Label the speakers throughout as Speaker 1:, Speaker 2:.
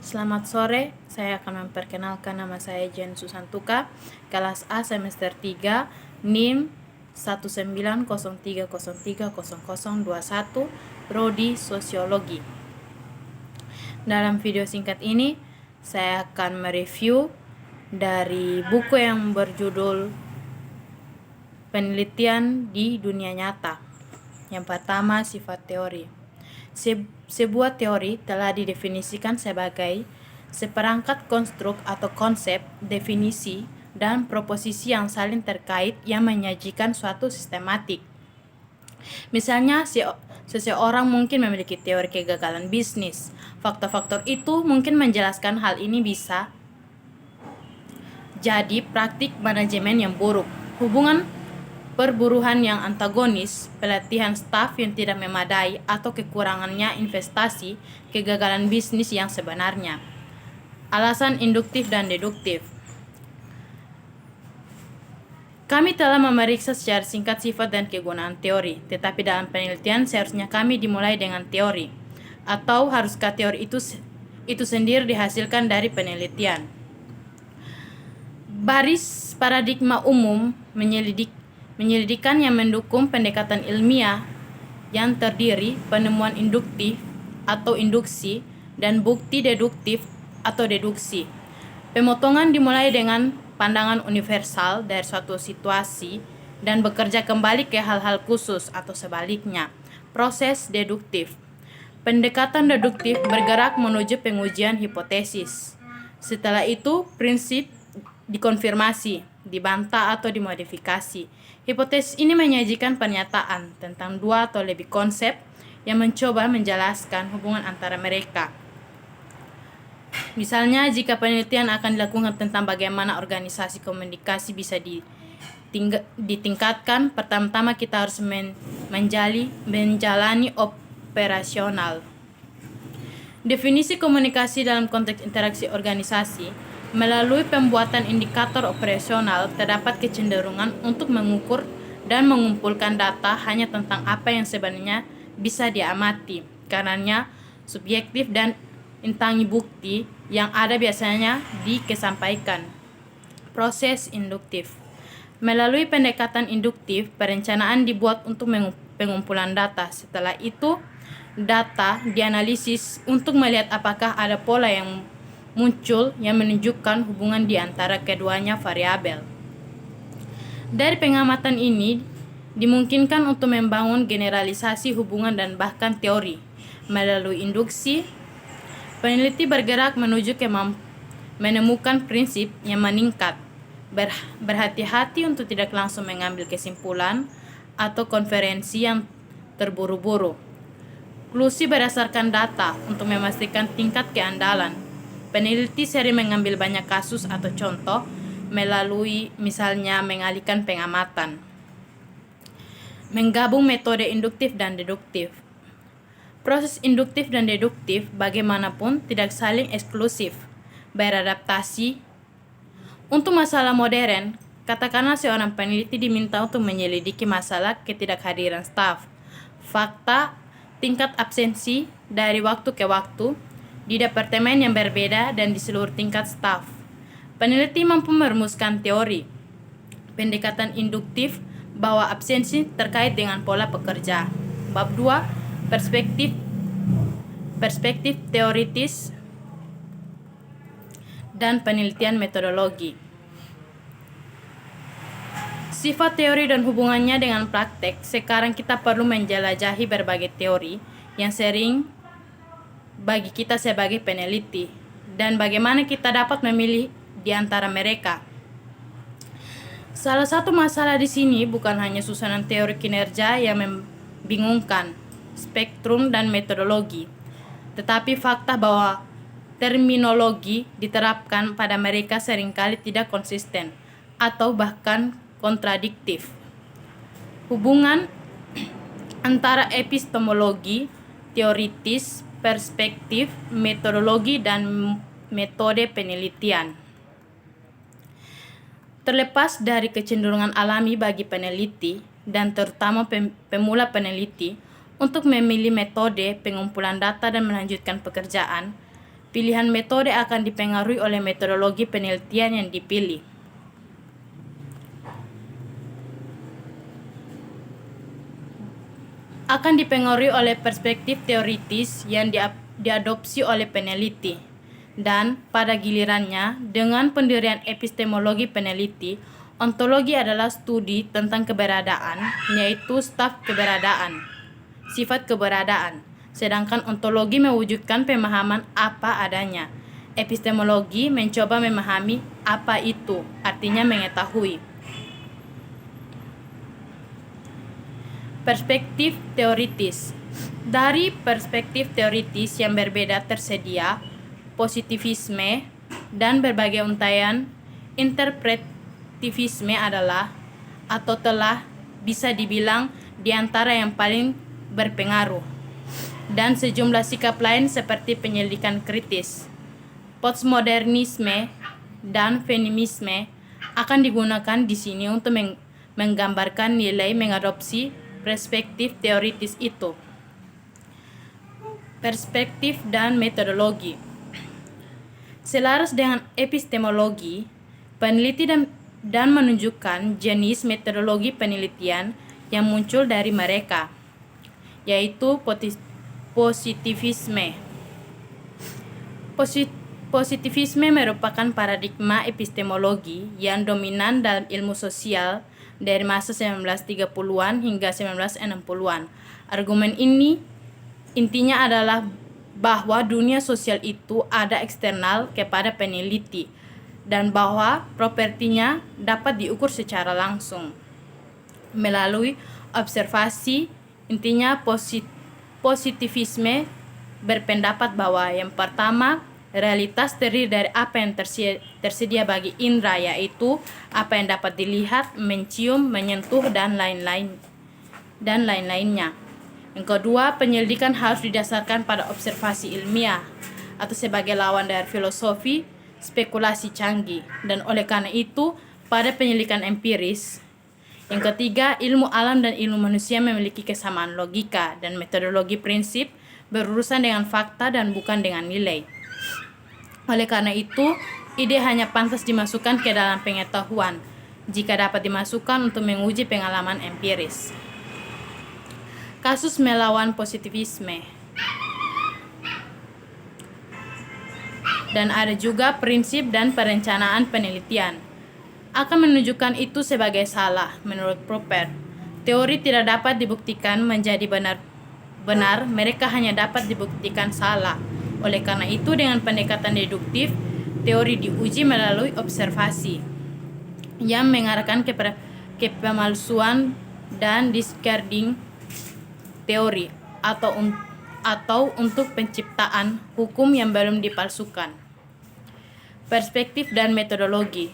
Speaker 1: Selamat sore, saya akan memperkenalkan nama saya Jen Susantuka, kelas A semester 3, NIM 19030300021, Prodi Sosiologi. Dalam video singkat ini, saya akan mereview dari buku yang berjudul Penelitian di Dunia Nyata. Yang pertama, sifat teori. Sebuah teori telah didefinisikan sebagai seperangkat konstruk atau konsep, definisi, dan proposisi yang saling terkait yang menyajikan suatu sistematik. Misalnya, seseorang mungkin memiliki teori kegagalan bisnis. Faktor-faktor itu mungkin menjelaskan hal ini bisa jadi praktik manajemen yang buruk, hubungan perburuhan yang antagonis, pelatihan staf yang tidak memadai, atau kekurangannya investasi, kegagalan bisnis yang sebenarnya. Alasan induktif dan deduktif. Kami telah memeriksa secara singkat sifat dan kegunaan teori, tetapi dalam penelitian seharusnya kami dimulai dengan teori, atau haruskah teori itu sendiri dihasilkan dari penelitian. Baris paradigma umum menyelidikan yang mendukung pendekatan ilmiah yang terdiri penemuan induktif atau induksi dan bukti deduktif atau deduksi. Pemotongan dimulai dengan pandangan universal dari suatu situasi dan bekerja kembali ke hal-hal khusus atau sebaliknya. Proses deduktif. Pendekatan deduktif bergerak menuju pengujian hipotesis. Setelah itu, prinsip dikonfirmasi, dibantah atau dimodifikasi. Hipotesis ini menyajikan pernyataan tentang dua atau lebih konsep yang mencoba menjelaskan hubungan antara mereka. Misalnya, jika penelitian akan dilakukan tentang bagaimana organisasi komunikasi bisa ditingkatkan, pertama-tama kita harus menjalani operasional. Definisi komunikasi dalam konteks interaksi organisasi. Melalui pembuatan indikator operasional, terdapat kecenderungan untuk mengukur dan mengumpulkan data hanya tentang apa yang sebenarnya bisa diamati. Karenanya, subjektif dan intangi bukti yang ada biasanya dikesampaikan. Proses induktif. Melalui pendekatan induktif, perencanaan dibuat untuk pengumpulan data. Setelah itu, data dianalisis untuk melihat apakah ada pola yang muncul yang menunjukkan hubungan di antara keduanya variabel. Dari pengamatan ini, dimungkinkan untuk membangun generalisasi hubungan dan bahkan teori. Melalui induksi, peneliti bergerak menuju menemukan prinsip yang meningkat. Berhati-hati untuk tidak langsung mengambil kesimpulan atau konferensi yang terburu-buru. Konklusi berdasarkan data untuk memastikan tingkat keandalan. Peneliti sering mengambil banyak kasus atau contoh melalui misalnya mengalihkan pengamatan. Menggabung metode induktif dan deduktif. Proses induktif dan deduktif bagaimanapun tidak saling eksklusif, beradaptasi. Untuk masalah modern, katakanlah seorang peneliti diminta untuk menyelidiki masalah ketidakhadiran staf, fakta, tingkat absensi dari waktu ke waktu, di departemen yang berbeda dan di seluruh tingkat staf. Peneliti mampu merumuskan teori pendekatan induktif bahwa absensi terkait dengan pola pekerja. Bab 2, perspektif teoritis dan penelitian metodologi. Sifat teori dan hubungannya dengan praktek. Sekarang kita perlu menjelajahi berbagai teori yang sering bagi kita sebagai peneliti, dan bagaimana kita dapat memilih di antara mereka. Salah satu masalah di sini bukan hanya susunan teori kinerja yang membingungkan, spektrum dan metodologi, tetapi fakta bahwa terminologi diterapkan pada mereka seringkali tidak konsisten atau bahkan kontradiktif. Hubungan antara epistemologi, teoritis, perspektif, metodologi, dan metode penelitian. Terlepas dari kecenderungan alami bagi peneliti, dan terutama pemula peneliti, untuk memilih metode pengumpulan data dan melanjutkan pekerjaan, Pilihan metode akan dipengaruhi oleh metodologi penelitian yang dipilih. Akan dipengaruhi oleh perspektif teoritis yang diadopsi oleh peneliti. Dan pada gilirannya, dengan pendirian epistemologi peneliti, ontologi adalah studi tentang keberadaan, yaitu staf keberadaan, sifat keberadaan. Sedangkan ontologi mewujudkan pemahaman apa adanya. Epistemologi mencoba memahami apa itu, artinya mengetahui. Perspektif teoritis. Dari perspektif teoritis yang berbeda tersedia positivisme dan berbagai untaian. Interpretivisme adalah atau telah bisa dibilang di antara yang paling berpengaruh, dan sejumlah sikap lain seperti penyelidikan kritis. Postmodernisme dan feminisme akan digunakan di sini untuk menggambarkan nilai mengadopsi perspektif teoritis itu. Perspektif dan metodologi. Selaras dengan epistemologi, peneliti dan menunjukkan jenis metodologi penelitian yang muncul dari mereka, yaitu positivisme. Positivisme merupakan paradigma epistemologi yang dominan dalam ilmu sosial dari masa 1930-an hingga 1960-an. Argumen ini intinya adalah bahwa dunia sosial itu ada eksternal kepada peneliti dan bahwa propertinya dapat diukur secara langsung melalui observasi. Intinya positivisme berpendapat bahwa yang pertama, realitas terdiri dari apa yang tersedia bagi indera, yaitu apa yang dapat dilihat, mencium, menyentuh, dan lain-lainnya. Yang kedua, penyelidikan harus didasarkan pada observasi ilmiah atau sebagai lawan dari filosofi spekulasi canggih, dan oleh karena itu pada penyelidikan empiris. Yang ketiga, ilmu alam dan ilmu manusia memiliki kesamaan logika dan metodologi prinsip berurusan dengan fakta dan bukan dengan nilai. Oleh karena itu, ide hanya pantas dimasukkan ke dalam pengetahuan jika dapat dimasukkan untuk menguji pengalaman empiris. Kasus melawan positivisme. Dan ada juga prinsip dan perencanaan penelitian. Akan menunjukkan itu sebagai salah. Menurut Popper, teori tidak dapat dibuktikan menjadi benar, mereka hanya dapat dibuktikan salah. Oleh karena itu, dengan pendekatan deduktif, teori diuji melalui observasi yang mengarahkan ke pemalsuan dan discarding teori atau untuk penciptaan hukum yang belum dipalsukan. Perspektif dan metodologi.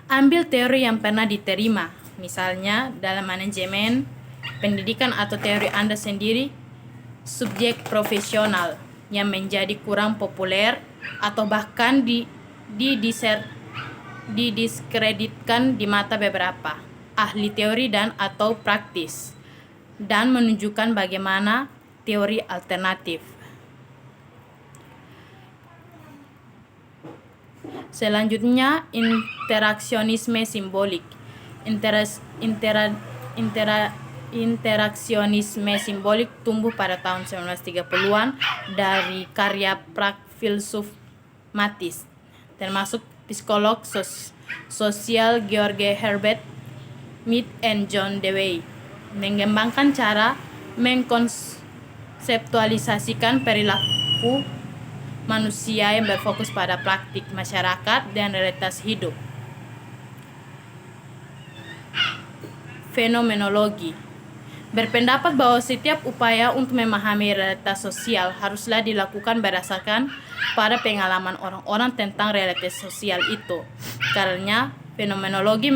Speaker 1: Ambil teori yang pernah diterima, misalnya dalam manajemen, pendidikan atau teori Anda sendiri, subjek profesional yang menjadi kurang populer atau bahkan didiskreditkan di mata beberapa ahli teori dan atau praktis, dan menunjukkan bagaimana teori alternatif. Selanjutnya, interaksionisme simbolik. Interaksionisme simbolik tumbuh pada tahun 1930-an dari karya filsuf Matisse, termasuk psikolog sosial George Herbert Mead and John Dewey, mengembangkan cara mengkonseptualisasikan perilaku manusia yang berfokus pada praktik masyarakat dan realitas hidup. Fenomenologi berpendapat bahwa setiap upaya untuk memahami realitas sosial haruslah dilakukan berdasarkan pada pengalaman orang-orang tentang realitas sosial itu. Karena fenomenologi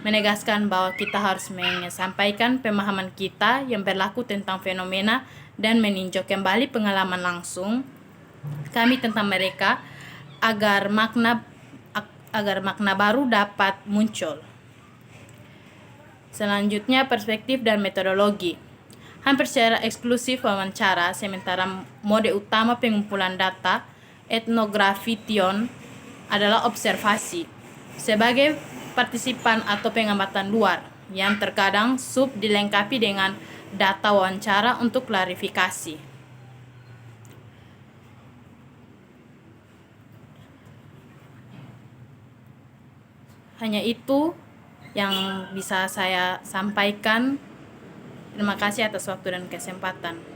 Speaker 1: menegaskan bahwa kita harus menyampaikan pemahaman kita yang berlaku tentang fenomena dan meninjau kembali pengalaman langsung kami tentang mereka agar makna baru dapat muncul. Selanjutnya, perspektif dan metodologi. hampir secara eksklusif wawancara, sementara mode utama pengumpulan data ethnographition adalah observasi sebagai partisipan atau pengamatan luar yang terkadang dilengkapi dengan data wawancara untuk klarifikasi. Hanya itu yang bisa saya sampaikan. Terima kasih atas waktu dan kesempatan.